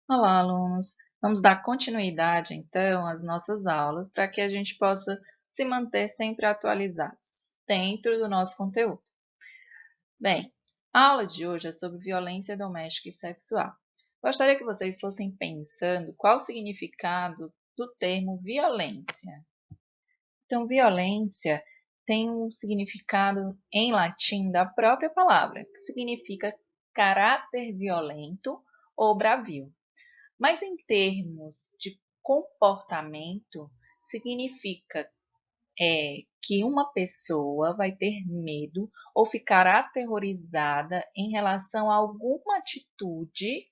Olá, alunos! Vamos dar continuidade, então, às nossas aulas para que a gente possa se manter sempre atualizados dentro do nosso conteúdo. Bem, a aula de hoje é sobre violência doméstica e sexual. Gostaria que vocês fossem pensando qual o significado do termo violência. Então, violência tem um significado em latim da própria palavra, que significa caráter violento ou bravio. Mas em termos de comportamento, significa que uma pessoa vai ter medo ou ficar aterrorizada em relação a alguma atitude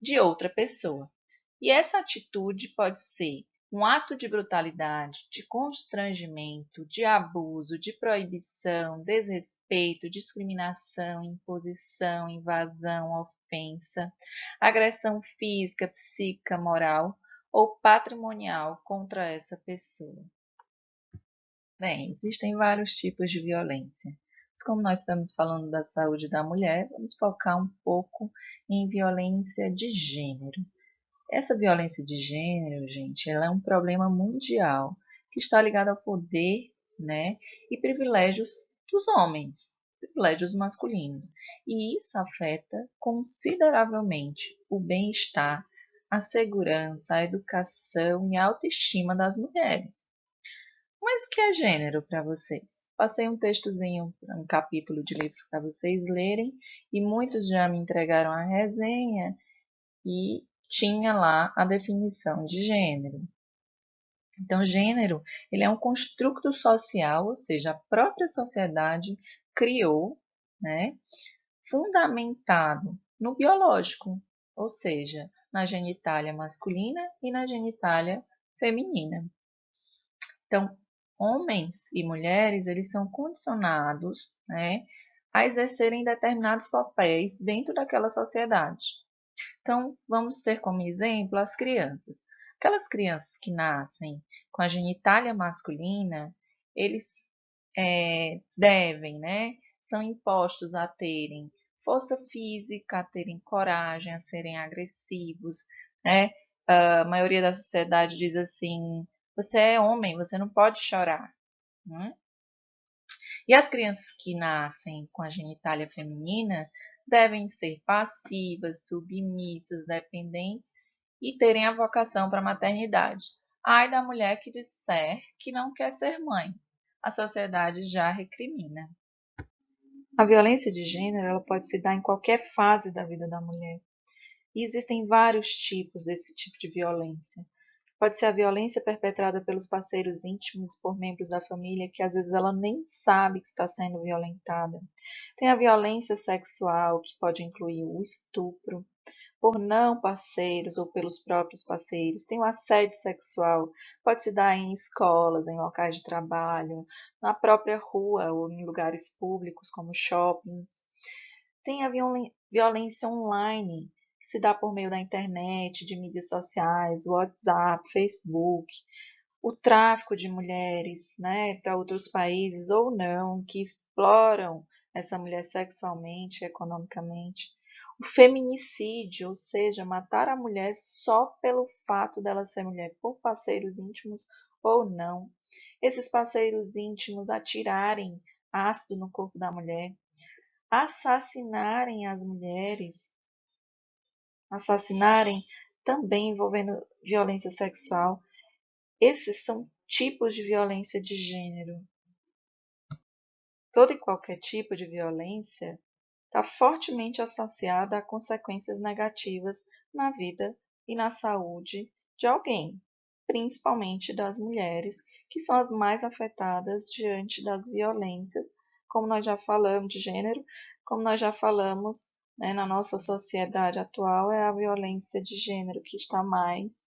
de outra pessoa. E essa atitude pode ser um ato de brutalidade, de constrangimento, de abuso, de proibição, desrespeito, discriminação, imposição, invasão, ofensa, agressão física, psíquica, moral ou patrimonial contra essa pessoa. Bem, existem vários tipos de violência. Mas como nós estamos falando da saúde da mulher, vamos focar um pouco em violência de gênero. Essa violência de gênero, gente, ela é um problema mundial que está ligado ao poder, né, e privilégios dos homens, privilégios masculinos. E isso afeta consideravelmente o bem-estar, a segurança, a educação e a autoestima das mulheres. Mas o que é gênero para vocês? Passei um textozinho, um capítulo de livro para vocês lerem, e muitos já me entregaram a resenha e tinha lá a definição de gênero. Então, gênero, ele é um construto social, ou seja, a própria sociedade criou, né, fundamentado no biológico, ou seja, na genitália masculina e na genitália feminina. Então, homens e mulheres, eles são condicionados, né, a exercerem determinados papéis dentro daquela sociedade. Então, vamos ter como exemplo as crianças. Aquelas crianças que nascem com a genitália masculina, eles devem, né, são impostos a terem força física, a terem coragem, a serem agressivos, né? A maioria da sociedade diz assim: você é homem, você não pode chorar, né? E as crianças que nascem com a genitália feminina devem ser passivas, submissas, dependentes e terem a vocação para a maternidade. Ai da mulher que disser que não quer ser mãe. A sociedade já recrimina. A violência de gênero ela pode se dar em qualquer fase da vida da mulher. E existem vários tipos desse tipo de violência. Pode ser a violência perpetrada pelos parceiros íntimos, por membros da família, que às vezes ela nem sabe que está sendo violentada. Tem a violência sexual, que pode incluir o estupro, por não parceiros ou pelos próprios parceiros. Tem o assédio sexual, pode se dar em escolas, em locais de trabalho, na própria rua ou em lugares públicos como shoppings. Tem a violência online, que se dá por meio da internet, de mídias sociais, WhatsApp, Facebook, o tráfico de mulheres, né, para outros países ou não, que exploram essa mulher sexualmente, economicamente. O feminicídio, ou seja, matar a mulher só pelo fato dela ser mulher, por parceiros íntimos ou não. Esses parceiros íntimos atirarem ácido no corpo da mulher, assassinarem as mulheres, assassinarem também envolvendo violência sexual. Esses são tipos de violência de gênero. Todo e qualquer tipo de violência está fortemente associada a consequências negativas na vida e na saúde de alguém, principalmente das mulheres, que são as mais afetadas diante das violências, como nós já falamos de gênero, como nós já falamos, né, na nossa sociedade atual, é a violência de gênero que está mais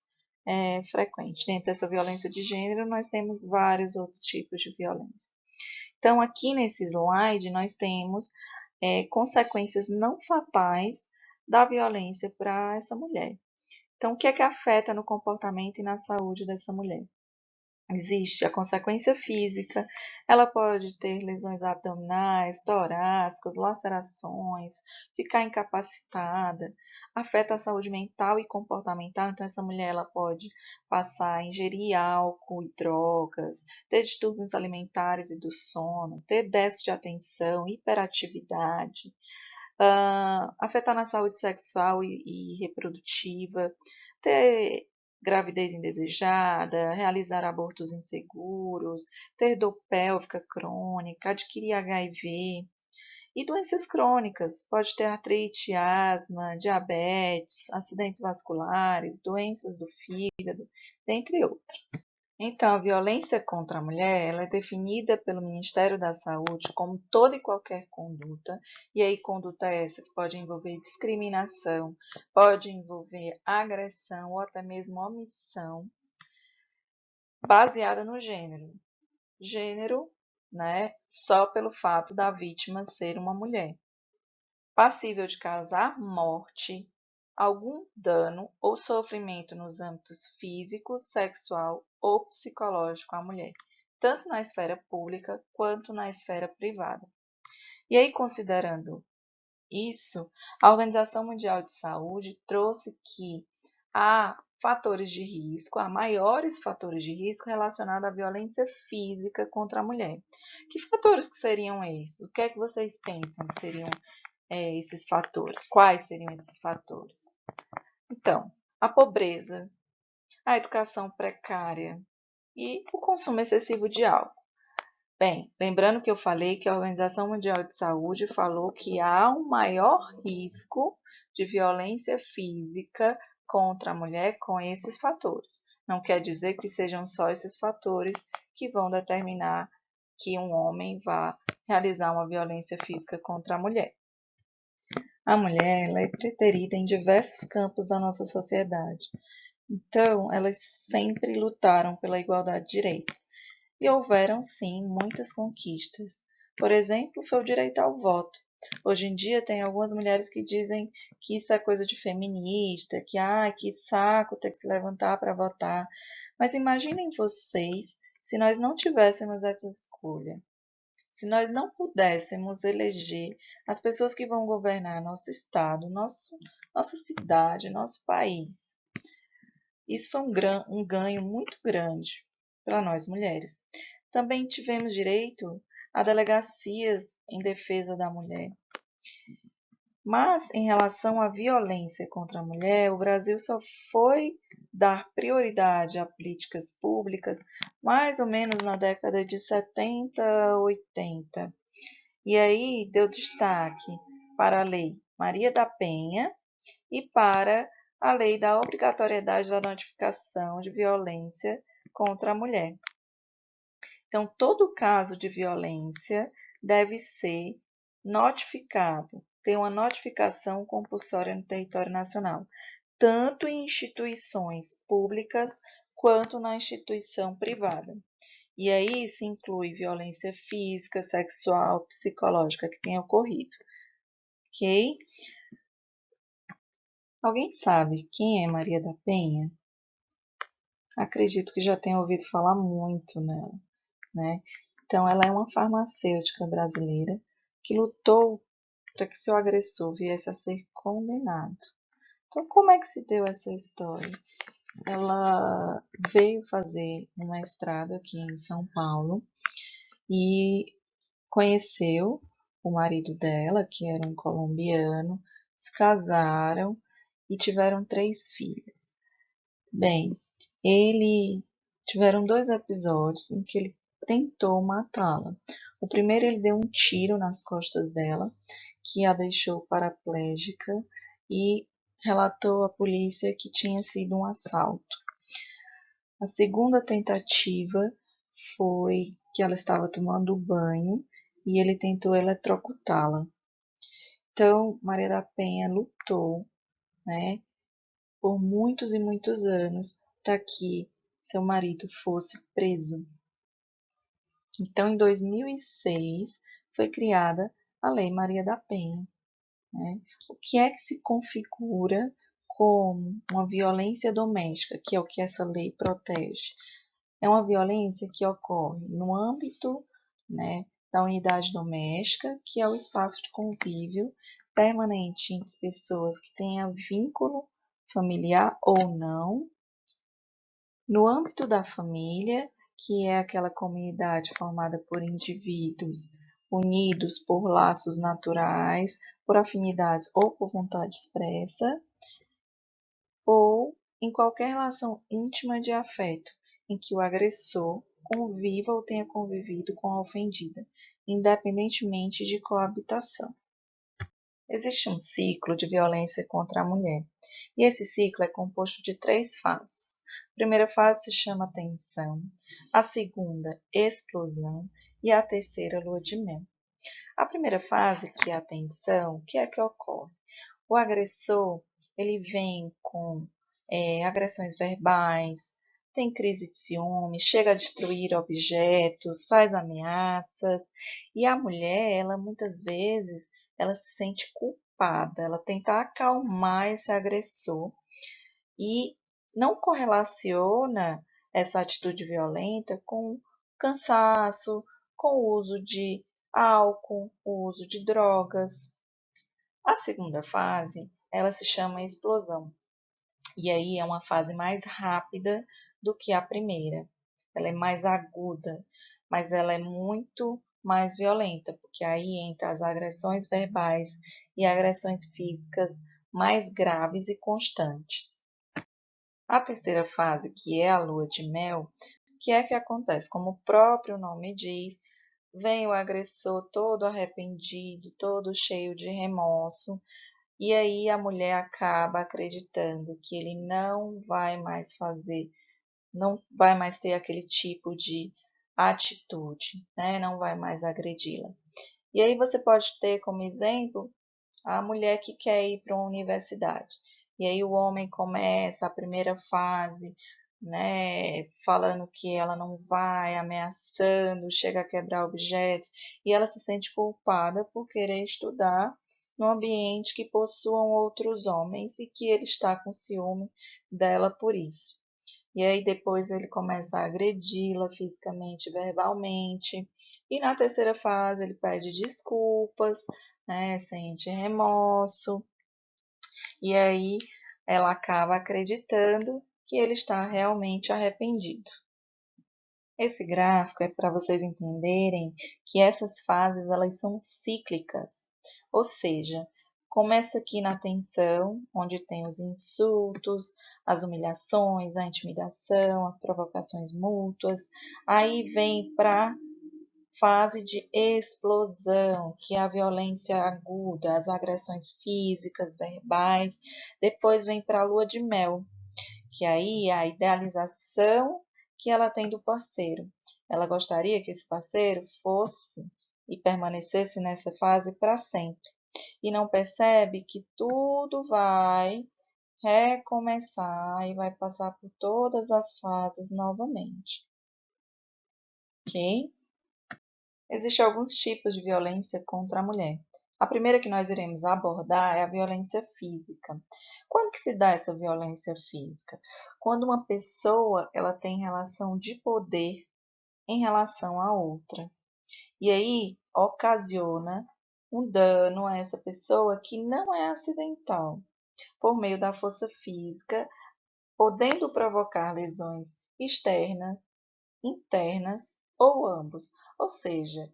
frequente. Dentro dessa violência de gênero, nós temos vários outros tipos de violência. Então, aqui nesse slide, nós temos consequências não fatais da violência para essa mulher. Então, o que é que afeta no comportamento e na saúde dessa mulher? Existe a consequência física, ela pode ter lesões abdominais, torácicas, lacerações, ficar incapacitada, afeta a saúde mental e comportamental, então essa mulher ela pode passar a ingerir álcool e drogas, ter distúrbios alimentares e do sono, ter déficit de atenção, hiperatividade, afetar na saúde sexual e reprodutiva, ter gravidez indesejada, realizar abortos inseguros, ter dor pélvica crônica, adquirir HIV e doenças crônicas, pode ter artrite, asma, diabetes, acidentes vasculares, doenças do fígado, dentre outras. Então, a violência contra a mulher, ela é definida pelo Ministério da Saúde como toda e qualquer conduta, e aí conduta essa que pode envolver discriminação, pode envolver agressão ou até mesmo omissão, baseada no gênero. Gênero, né, só pelo fato da vítima ser uma mulher. Passível de causar morte, algum dano ou sofrimento nos âmbitos físico, sexual ou psicológico à mulher, tanto na esfera pública quanto na esfera privada. E aí, considerando isso, a Organização Mundial de Saúde trouxe que há fatores de risco, há maiores fatores de risco relacionados à violência física contra a mulher. Que fatores que seriam esses? O que é que vocês pensam que seriam esses fatores? Quais seriam esses fatores? Então, a pobreza, a educação precária e o consumo excessivo de álcool. Bem, lembrando que eu falei que a Organização Mundial de Saúde falou que há um maior risco de violência física contra a mulher com esses fatores. Não quer dizer que sejam só esses fatores que vão determinar que um homem vá realizar uma violência física contra a mulher. A mulher ela é preterida em diversos campos da nossa sociedade. Então, elas sempre lutaram pela igualdade de direitos. E houveram, sim, muitas conquistas. Por exemplo, foi o direito ao voto. Hoje em dia, tem algumas mulheres que dizem que isso é coisa de feminista, que saco ter que se levantar para votar. Mas imaginem vocês se nós não tivéssemos essa escolha. Se nós não pudéssemos eleger as pessoas que vão governar nosso estado, nossa cidade, nosso país, isso foi um ganho muito grande para nós mulheres. Também tivemos direito a delegacias em defesa da mulher. Mas, em relação à violência contra a mulher, o Brasil só foi dar prioridade a políticas públicas mais ou menos na década de 70, 80. E aí deu destaque para a Lei Maria da Penha e para a lei da obrigatoriedade da notificação de violência contra a mulher. Então, todo caso de violência deve ser notificado, ter uma notificação compulsória no território nacional, tanto em instituições públicas quanto na instituição privada. E aí se inclui violência física, sexual, psicológica que tenha ocorrido. Ok? Alguém sabe quem é Maria da Penha? Acredito que já tenha ouvido falar muito nela, né? Então, ela é uma farmacêutica brasileira que lutou para que seu agressor viesse a ser condenado. Então, como é que se deu essa história? Ela veio fazer um mestrado aqui em São Paulo e conheceu o marido dela, que era um colombiano, se casaram e tiveram 3 filhas. Bem, ele tiveram 2 episódios em que ele tentou matá-la. O primeiro ele deu um tiro nas costas dela, que a deixou paraplégica e relatou à polícia que tinha sido um assalto. A segunda tentativa foi que ela estava tomando banho e ele tentou eletrocutá-la. Então, Maria da Penha lutou, né, por muitos e muitos anos para que seu marido fosse preso. Então, em 2006, foi criada a Lei Maria da Penha. Né? O que é que se configura como uma violência doméstica, que é o que essa lei protege? É uma violência que ocorre no âmbito, né, da unidade doméstica, que é o espaço de convívio permanente entre pessoas que tenham vínculo familiar ou não, no âmbito da família, que é aquela comunidade formada por indivíduos unidos por laços naturais, por afinidades ou por vontade expressa, ou em qualquer relação íntima de afeto em que o agressor conviva ou tenha convivido com a ofendida, independentemente de coabitação. Existe um ciclo de violência contra a mulher, e esse ciclo é composto de 3 fases. A primeira fase se chama tensão, a segunda, explosão, e a terceira, lua de mel. A primeira fase, que é a tensão, o que é que ocorre? O agressor, ele vem com agressões verbais, tem crise de ciúme, chega a destruir objetos, faz ameaças, e a mulher, ela muitas vezes, ela se sente culpada, ela tenta acalmar esse agressor e não correlaciona essa atitude violenta com cansaço, com o uso de álcool, o uso de drogas. A segunda fase, ela se chama explosão. E aí é uma fase mais rápida do que a primeira. Ela é mais aguda, mas ela é muito mais violenta, porque aí entra as agressões verbais e agressões físicas mais graves e constantes. A terceira fase, que é a lua de mel, o que é que acontece? Como o próprio nome diz, vem o agressor todo arrependido, todo cheio de remorso, e aí a mulher acaba acreditando que ele não vai mais fazer, não vai mais ter aquele tipo de atitude, né? Não vai mais agredi-la. E aí você pode ter como exemplo a mulher que quer ir para uma universidade. E aí o homem começa a primeira fase, né, falando que ela não vai, ameaçando, chega a quebrar objetos, e ela se sente culpada por querer estudar num ambiente que possuam outros homens e que ele está com ciúme dela por isso. E aí depois ele começa a agredi-la fisicamente, verbalmente. E na terceira fase ele pede desculpas, né, sente remorso. E aí ela acaba acreditando que ele está realmente arrependido. Esse gráfico é para vocês entenderem que essas fases elas são cíclicas, ou seja, começa aqui na tensão, onde tem os insultos, as humilhações, a intimidação, as provocações mútuas, aí vem para fase de explosão, que é a violência aguda, as agressões físicas, verbais, depois vem para a lua de mel, que aí é a idealização que ela tem do parceiro. Ela gostaria que esse parceiro fosse e permanecesse nessa fase para sempre. E não percebe que tudo vai recomeçar e vai passar por todas as fases novamente. Ok? Existem alguns tipos de violência contra a mulher. A primeira que nós iremos abordar é a violência física. Quando que se dá essa violência física? Quando uma pessoa ela tem relação de poder em relação à outra. E aí ocasiona um dano a essa pessoa que não é acidental, por meio da força física, podendo provocar lesões externas, internas ou ambos. Ou seja,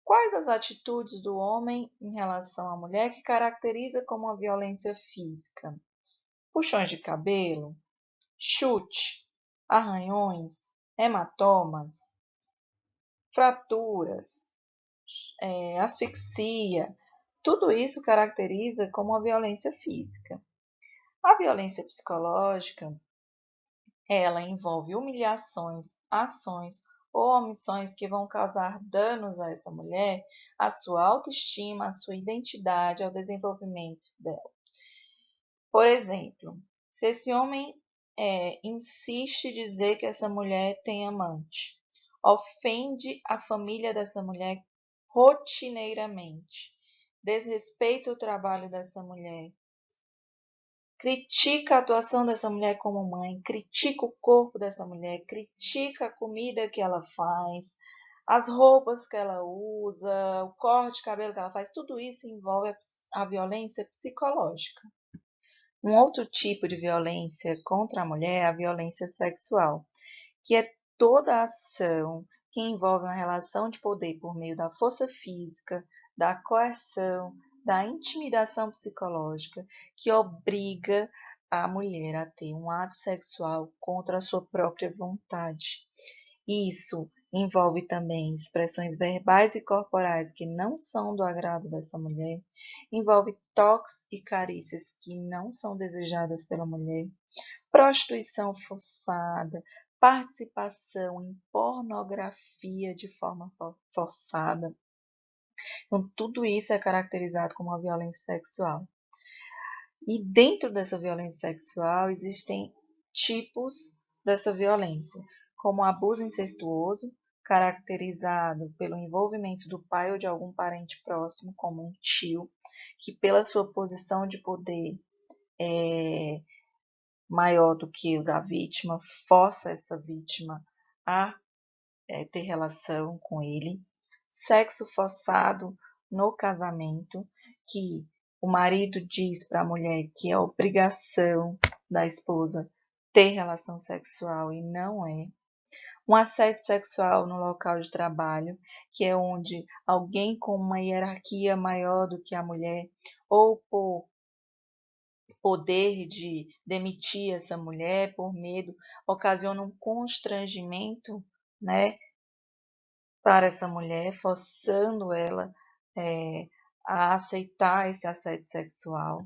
quais as atitudes do homem em relação à mulher que caracteriza como a violência física? Puxões de cabelo, chute, arranhões, hematomas, fraturas, asfixia. Tudo isso caracteriza como a violência física. A violência psicológica, ela envolve humilhações, ações ou omissões que vão causar danos a essa mulher, à sua autoestima, à sua identidade, ao desenvolvimento dela. Por exemplo, se esse homem insiste em dizer que essa mulher tem amante, ofende a família dessa mulher rotineiramente, desrespeita o trabalho dessa mulher, critica a atuação dessa mulher como mãe, critica o corpo dessa mulher, critica a comida que ela faz, as roupas que ela usa, o corte de cabelo que ela faz, tudo isso envolve a violência psicológica. Um outro tipo de violência contra a mulher é a violência sexual, que é toda ação que envolve uma relação de poder por meio da força física, da coerção, da intimidação psicológica, que obriga a mulher a ter um ato sexual contra a sua própria vontade. Isso envolve também expressões verbais e corporais que não são do agrado dessa mulher, envolve toques e carícias que não são desejadas pela mulher, prostituição forçada, participação em pornografia de forma forçada. Então, tudo isso é caracterizado como uma violência sexual. E dentro dessa violência sexual existem tipos dessa violência, como o abuso incestuoso, caracterizado pelo envolvimento do pai ou de algum parente próximo, como um tio, que pela sua posição de poder maior do que o da vítima, força essa vítima a ter relação com ele. Sexo forçado no casamento, que o marido diz para a mulher que é obrigação da esposa ter relação sexual e não é. Um assédio sexual no local de trabalho, que é onde alguém com uma hierarquia maior do que a mulher, ou por poder de demitir essa mulher por medo, ocasiona um constrangimento, né, para essa mulher, forçando ela a aceitar esse assédio sexual.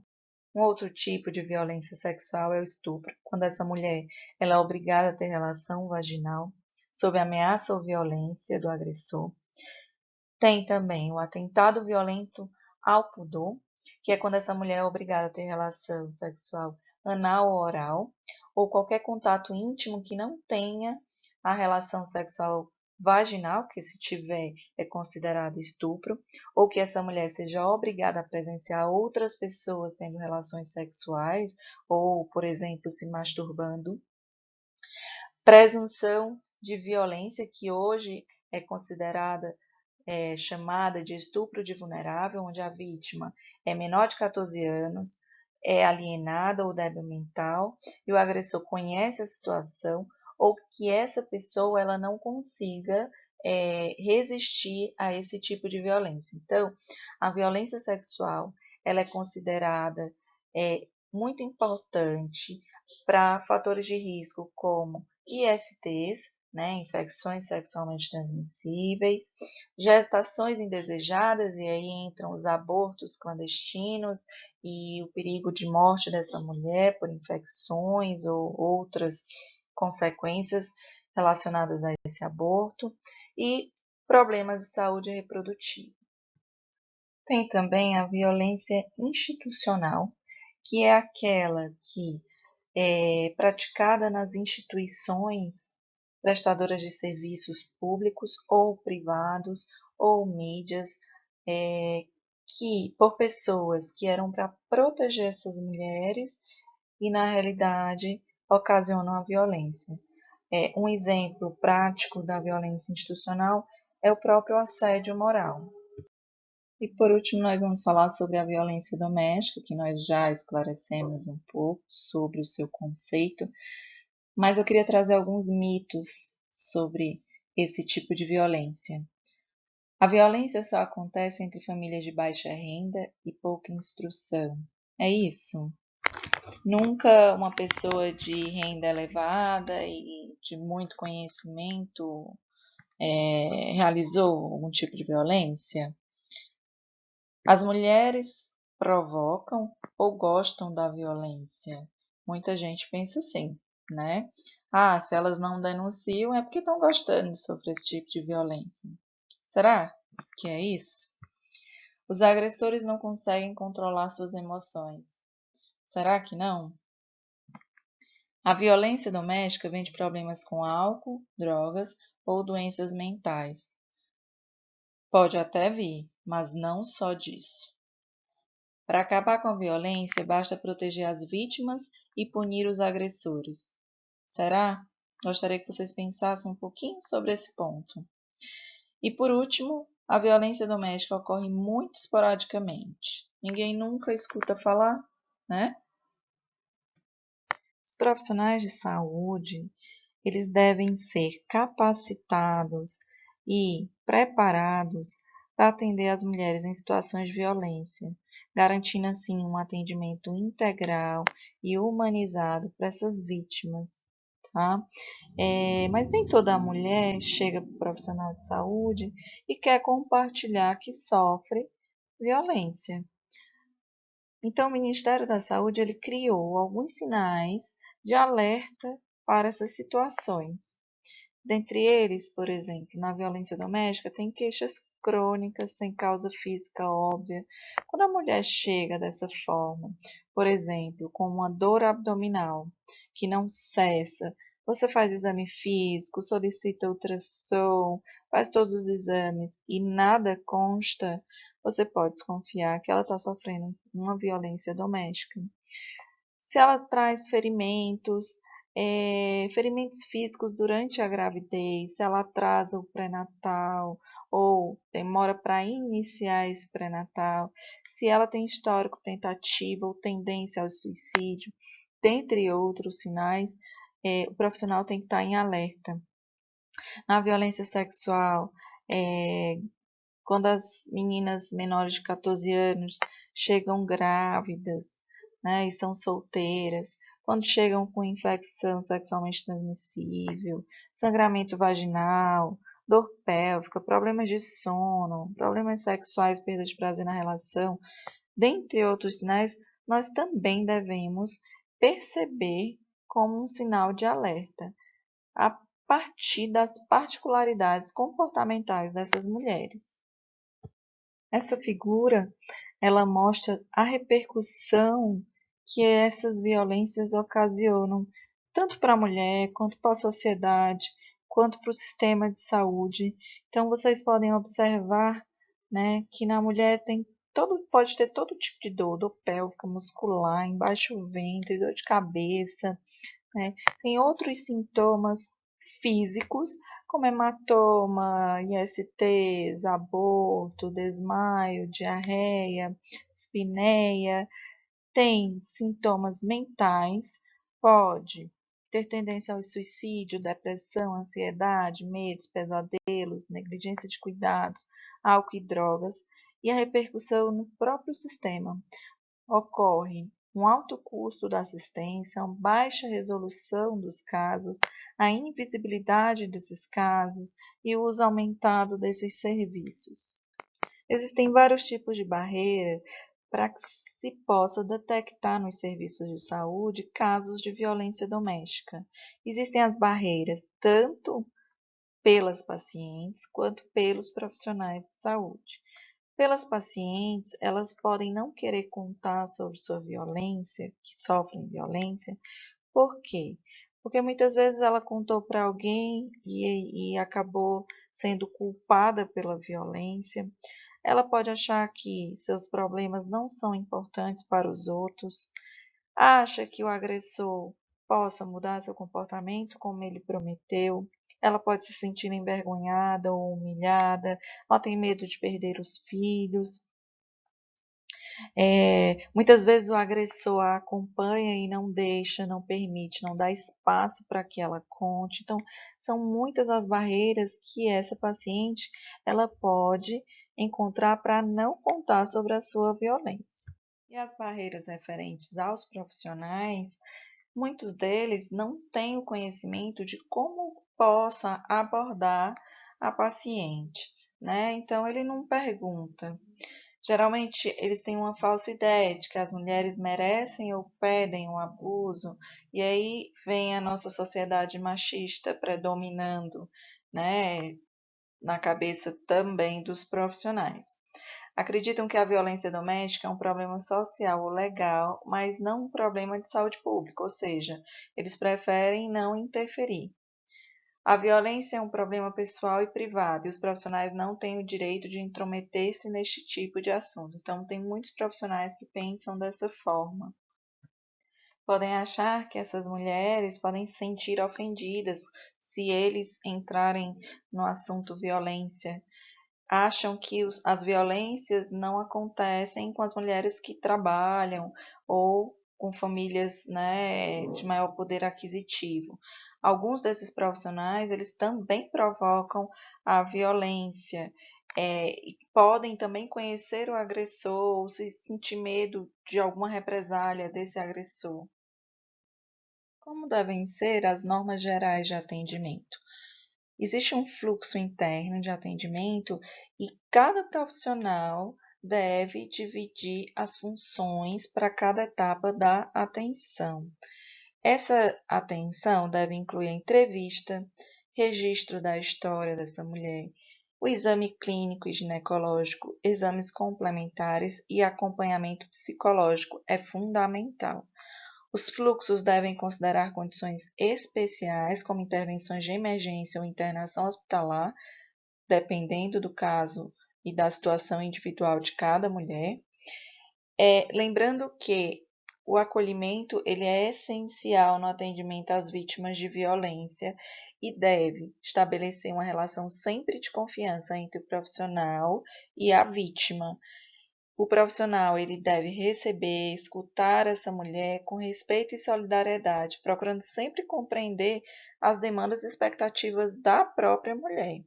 Um outro tipo de violência sexual é o estupro, quando essa mulher ela é obrigada a ter relação vaginal sob ameaça ou violência do agressor. Tem também o atentado violento ao pudor, que é quando essa mulher é obrigada a ter relação sexual anal ou oral, ou qualquer contato íntimo que não tenha a relação sexual vaginal, que se tiver é considerado estupro, ou que essa mulher seja obrigada a presenciar outras pessoas tendo relações sexuais, ou, por exemplo, se masturbando. Presunção de violência, que hoje é considerada chamada de estupro de vulnerável, onde a vítima é menor de 14 anos, é alienada ou débil mental, e o agressor conhece a situação, ou que essa pessoa ela não consiga resistir a esse tipo de violência. Então, a violência sexual ela é considerada muito importante para fatores de risco como ISTs, né, infecções sexualmente transmissíveis, gestações indesejadas, e aí entram os abortos clandestinos e o perigo de morte dessa mulher por infecções ou outras consequências relacionadas a esse aborto, e problemas de saúde reprodutiva. Tem também a violência institucional, que é aquela que é praticada nas instituições prestadoras de serviços públicos ou privados ou mídias, que por pessoas que eram para proteger essas mulheres e na realidade ocasionam a violência. Um exemplo prático da violência institucional é o próprio assédio moral. E por último, nós vamos falar sobre a violência doméstica, que nós já esclarecemos um pouco sobre o seu conceito, mas eu queria trazer alguns mitos sobre esse tipo de violência. A violência só acontece entre famílias de baixa renda e pouca instrução. É isso? Nunca uma pessoa de renda elevada e de muito conhecimento realizou algum tipo de violência? As mulheres provocam ou gostam da violência? Muita gente pensa assim, né? Ah, se elas não denunciam é porque estão gostando de sofrer esse tipo de violência. Será que é isso? Os agressores não conseguem controlar suas emoções. Será que não? A violência doméstica vem de problemas com álcool, drogas ou doenças mentais. Pode até vir, mas não só disso. Para acabar com a violência, basta proteger as vítimas e punir os agressores. Será? Gostaria que vocês pensassem um pouquinho sobre esse ponto. E por último, a violência doméstica ocorre muito esporadicamente. Ninguém nunca escuta falar, né? Os profissionais de saúde, eles devem ser capacitados e preparados para atender as mulheres em situações de violência, garantindo assim um atendimento integral e humanizado para essas vítimas, tá? Mas nem toda mulher chega para o profissional de saúde e quer compartilhar que sofre violência. Então, o Ministério da Saúde ele criou alguns sinais de alerta para essas situações. Dentre eles, por exemplo, na violência doméstica, tem queixas crônicas sem causa física óbvia. Quando a mulher chega dessa forma, por exemplo, com uma dor abdominal que não cessa, você faz exame físico, solicita ultrassom, faz todos os exames e nada consta, você pode desconfiar que ela está sofrendo uma violência doméstica. Se ela traz ferimentos físicos durante a gravidez, se ela atrasa o pré-natal ou demora para iniciar esse pré-natal, se ela tem histórico tentativa ou tendência ao suicídio, dentre outros sinais, o profissional tem que estar em alerta. Na violência sexual, é, quando as meninas menores de 14 anos chegam grávidas, né, e são solteiras, quando chegam com infecção sexualmente transmissível, sangramento vaginal, dor pélvica, problemas de sono, problemas sexuais, perda de prazer na relação, dentre outros sinais, nós também devemos perceber como um sinal de alerta, a partir das particularidades comportamentais dessas mulheres. Essa figura, ela mostra a repercussão que essas violências ocasionam, tanto para a mulher, quanto para a sociedade, quanto para o sistema de saúde. Então, vocês podem observar, né, que na mulher pode ter todo tipo de dor pélvica, muscular, embaixo do ventre, dor de cabeça, né? Tem outros sintomas físicos, como hematoma, ISTs, aborto, desmaio, diarreia, espineia. Tem sintomas mentais, pode ter tendência ao suicídio, depressão, ansiedade, medos, pesadelos, negligência de cuidados, álcool e drogas, e a repercussão no próprio sistema. Ocorre um alto custo da assistência, uma baixa resolução dos casos, a invisibilidade desses casos e o uso aumentado desses serviços. Existem vários tipos de barreira para que se possa detectar nos serviços de saúde casos de violência doméstica. Existem as barreiras tanto pelas pacientes quanto pelos profissionais de saúde. Pelas pacientes, elas podem não querer contar sobre sua violência, que sofrem violência. Por quê? Porque muitas vezes ela contou para alguém e acabou sendo culpada pela violência. Ela pode achar que seus problemas não são importantes para os outros, acha que o agressor possa mudar seu comportamento como ele prometeu. Ela pode se sentir envergonhada ou humilhada, ela tem medo de perder os filhos. Muitas vezes o agressor a acompanha e não deixa, não permite, não dá espaço para que ela conte. Então, são muitas as barreiras que essa paciente ela pode encontrar para não contar sobre a sua violência. E as barreiras referentes aos profissionais, muitos deles não têm o conhecimento de como possa abordar a paciente, né? Então, ele não pergunta. Geralmente, eles têm uma falsa ideia de que as mulheres merecem ou pedem um abuso, e aí vem a nossa sociedade machista predominando, né, na cabeça também dos profissionais. Acreditam que a violência doméstica é um problema social ou legal, mas não um problema de saúde pública, ou seja, eles preferem não interferir. A violência é um problema pessoal e privado, e os profissionais não têm o direito de intrometer-se neste tipo de assunto. Então, tem muitos profissionais que pensam dessa forma. Podem achar que essas mulheres podem se sentir ofendidas se eles entrarem no assunto violência. Acham que as violências não acontecem com as mulheres que trabalham ou com famílias, né, de maior poder aquisitivo. Alguns desses profissionais, eles também provocam a violência, e podem também conhecer o agressor ou se sentir medo de alguma represália desse agressor. Como devem ser as normas gerais de atendimento? Existe um fluxo interno de atendimento e cada profissional deve dividir as funções para cada etapa da atenção. Essa atenção deve incluir a entrevista, registro da história dessa mulher, o exame clínico e ginecológico, exames complementares e acompanhamento psicológico é fundamental. Os fluxos devem considerar condições especiais, como intervenções de emergência ou internação hospitalar, dependendo do caso e da situação individual de cada mulher. Lembrando que o acolhimento ele é essencial no atendimento às vítimas de violência e deve estabelecer uma relação sempre de confiança entre o profissional e a vítima. O profissional ele deve receber, escutar essa mulher com respeito e solidariedade, procurando sempre compreender as demandas e expectativas da própria mulher.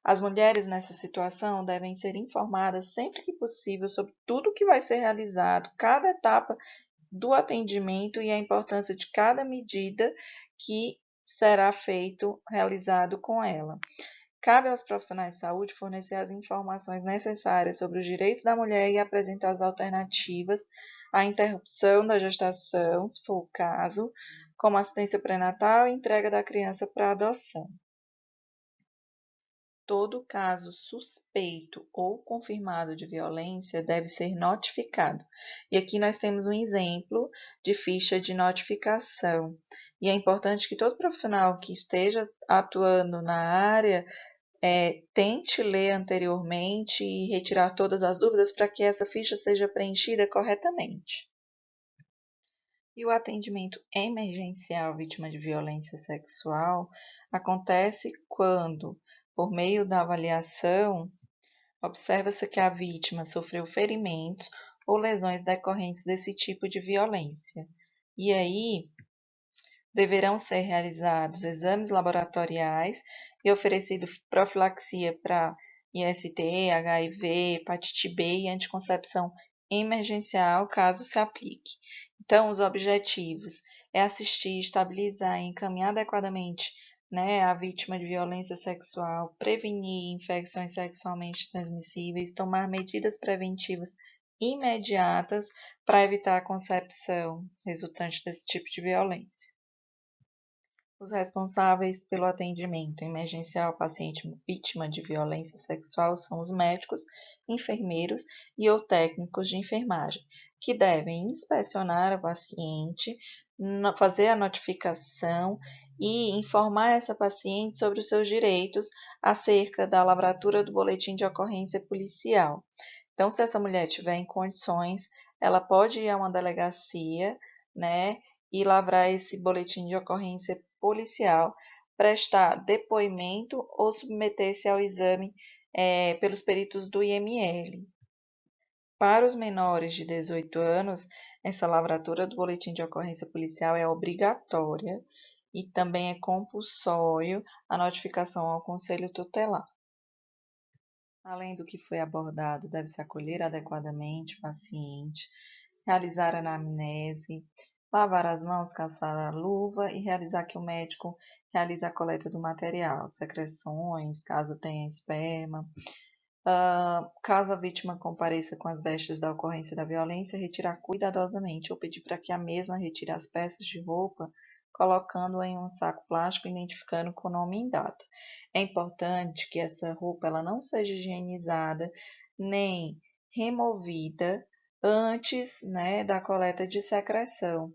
As mulheres nessa situação devem ser informadas sempre que possível sobre tudo o que vai ser realizado, cada etapa do atendimento e a importância de cada medida que será realizado com ela. Cabe aos profissionais de saúde fornecer as informações necessárias sobre os direitos da mulher e apresentar as alternativas à interrupção da gestação, se for o caso, como assistência pré-natal e entrega da criança para adoção. Todo caso suspeito ou confirmado de violência deve ser notificado. E aqui nós temos um exemplo de ficha de notificação. E é importante que todo profissional que esteja atuando na área tente ler anteriormente e retirar todas as dúvidas para que essa ficha seja preenchida corretamente. E o atendimento emergencial vítima de violência sexual acontece quando, por meio da avaliação, observa-se que a vítima sofreu ferimentos ou lesões decorrentes desse tipo de violência. E aí, deverão ser realizados exames laboratoriais e oferecido profilaxia para IST, HIV, hepatite B e anticoncepção emergencial, caso se aplique. Então, os objetivos é assistir, estabilizar e encaminhar adequadamente, né, a vítima de violência sexual, prevenir infecções sexualmente transmissíveis, tomar medidas preventivas imediatas para evitar a concepção resultante desse tipo de violência. Os responsáveis pelo atendimento emergencial ao paciente vítima de violência sexual são os médicos, enfermeiros e ou técnicos de enfermagem, que devem inspecionar o paciente, fazer a notificação e informar essa paciente sobre os seus direitos acerca da lavratura do boletim de ocorrência policial. Então, se essa mulher tiver em condições, ela pode ir a uma delegacia, né, e lavrar esse boletim de ocorrência policial, prestar depoimento ou submeter-se ao exame pelos peritos do IML. Para os menores de 18 anos, essa lavratura do boletim de ocorrência policial é obrigatória e também é compulsório a notificação ao Conselho Tutelar. Além do que foi abordado, deve-se acolher adequadamente o paciente, realizar a anamnese, lavar as mãos, calçar a luva e realizar que o médico realize a coleta do material, secreções, caso tenha esperma. Caso a vítima compareça com as vestes da ocorrência da violência, retirar cuidadosamente ou pedir para que a mesma retire as peças de roupa, colocando em um saco plástico identificando com nome e data. É importante que essa roupa ela não seja higienizada nem removida antes, né, da coleta de secreção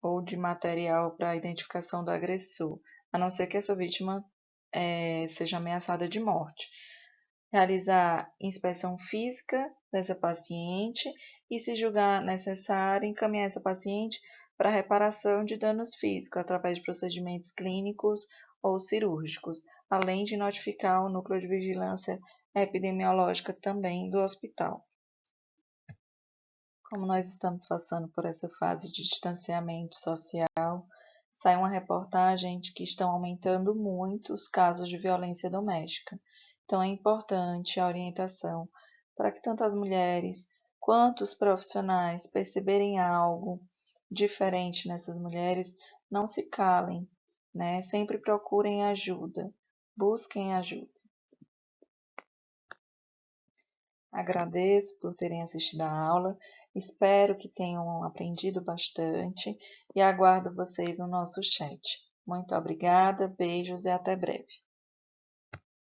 ou de material para a identificação do agressor, a não ser que essa vítima seja ameaçada de morte. Realizar inspeção física dessa paciente e, se julgar necessário, encaminhar essa paciente para reparação de danos físicos através de procedimentos clínicos ou cirúrgicos, além de notificar o núcleo de vigilância epidemiológica também do hospital. Como nós estamos passando por essa fase de distanciamento social, saiu uma reportagem de que estão aumentando muito os casos de violência doméstica. Então, é importante a orientação para que tanto as mulheres quanto os profissionais perceberem algo diferente nessas mulheres, não se calem, né? Sempre procurem ajuda, busquem ajuda. Agradeço por terem assistido a aula, espero que tenham aprendido bastante e aguardo vocês no nosso chat. Muito obrigada, beijos e até breve.